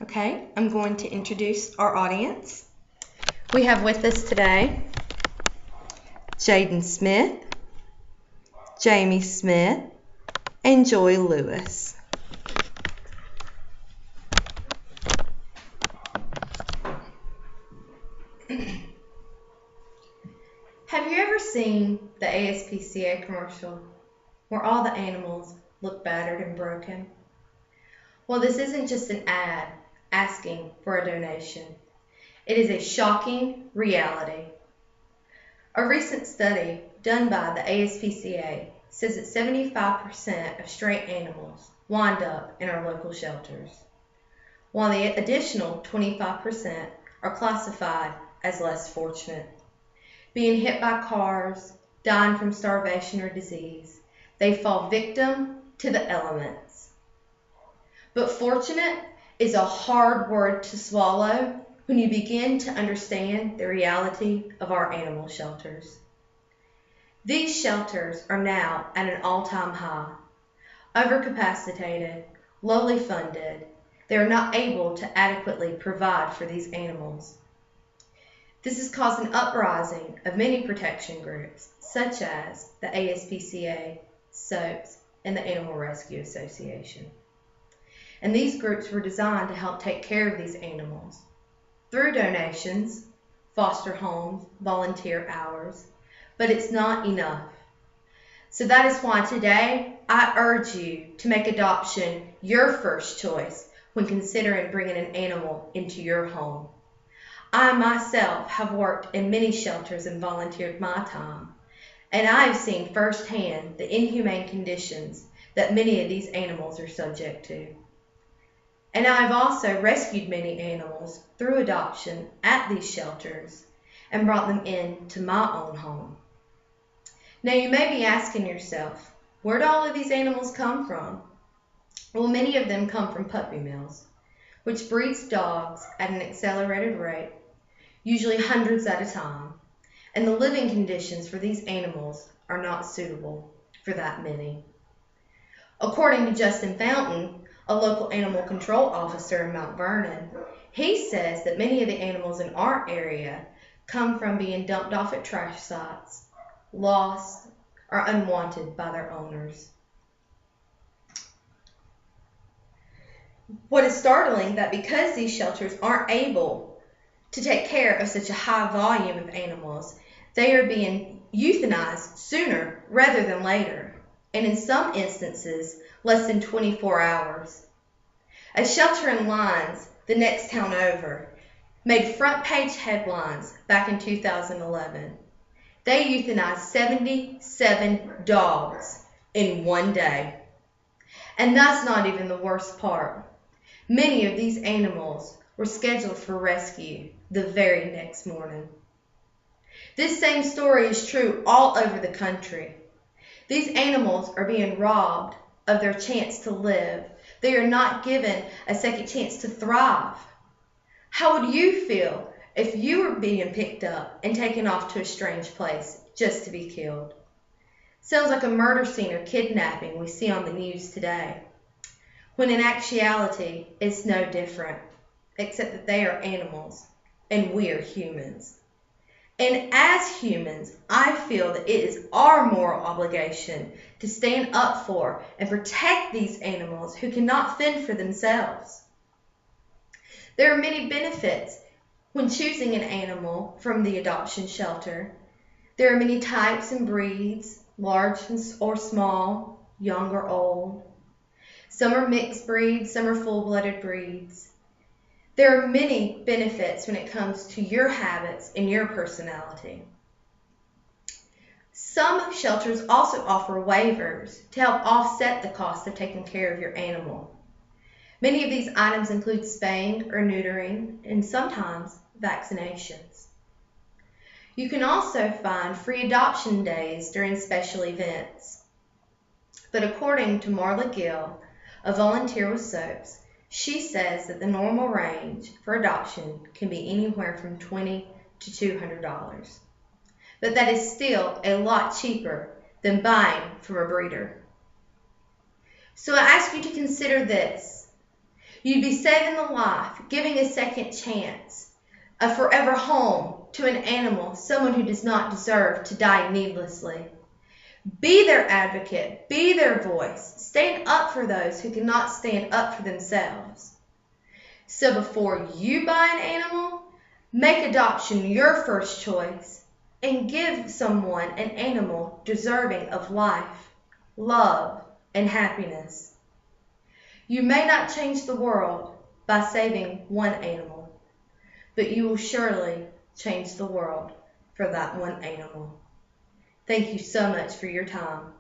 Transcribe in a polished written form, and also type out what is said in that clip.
Okay, I'm going to introduce our audience. We have with us today Jaden Smith, Jamie Smith, and Joy Lewis. Have you ever seen the ASPCA commercial where all the animals look battered and broken? Well, this isn't just an ad asking for a donation. It is a shocking reality. A recent study done by the ASPCA says that 75% of stray animals wind up in our local shelters, while the additional 25% are classified as less fortunate. Being hit by cars, dying from starvation or disease, they fall victim to the elements. But fortunate is a hard word to swallow when you begin to understand the reality of our animal shelters. These shelters are now at an all-time high. Overcapacitated, lowly funded, they are not able to adequately provide for these animals. This has caused an uprising of many protection groups, such as the ASPCA, SOAPS, and the Animal Rescue Association. And these groups were designed to help take care of these animals through donations, foster homes, volunteer hours, but it's not enough. So that is why today I urge you to make adoption your first choice when considering bringing an animal into your home. I myself have worked in many shelters and volunteered my time, and I have seen firsthand the inhumane conditions that many of these animals are subject to. And I have also rescued many animals through adoption at these shelters and brought them into my own home. Now you may be asking yourself, where do all of these animals come from? Well, many of them come from puppy mills, which breeds dogs at an accelerated rate, usually hundreds at a time, and the living conditions for these animals are not suitable for that many. According to Justin Fountain, a local animal control officer in Mount Vernon, he says that many of the animals in our area come from being dumped off at trash sites, lost, or unwanted by their owners. What is startling that because these shelters aren't able to take care of such a high volume of animals, they are being euthanized sooner rather than later, and in some instances, less than 24 hours. A shelter in Lyons, the next town over, made front page headlines back in 2011. They euthanized 77 dogs in one day. And that's not even the worst part. Many of these animals were scheduled for rescue the very next morning. This same story is true all over the country. These animals are being robbed of their chance to live. They are not given a second chance to thrive. How would you feel if you were being picked up and taken off to a strange place just to be killed? Sounds like a murder scene or kidnapping we see on the news today, when in actuality it's no different, except that they are animals and we are humans. And as humans, I feel that it is our moral obligation to stand up for and protect these animals who cannot fend for themselves. There are many benefits when choosing an animal from the adoption shelter. There are many types and breeds, large or small, young or old. Some are mixed breeds, some are full-blooded breeds. There are many benefits when it comes to your habits and your personality. Some shelters also offer waivers to help offset the cost of taking care of your animal. Many of these items include spaying or neutering and sometimes vaccinations. You can also find free adoption days during special events. But according to Marla Gill, a volunteer with SOAPS, she says that the normal range for adoption can be anywhere from $20 to $200. But that is still a lot cheaper than buying from a breeder. So I ask you to consider this. You'd be saving the life, giving a second chance, a forever home to an animal, someone who does not deserve to die needlessly. Be their advocate, be their voice. Stand up for those who cannot stand up for themselves. So before you buy an animal, make adoption your first choice and give someone an animal deserving of life, love, and happiness. You may not change the world by saving one animal, but you will surely change the world for that one animal. Thank you so much for your time.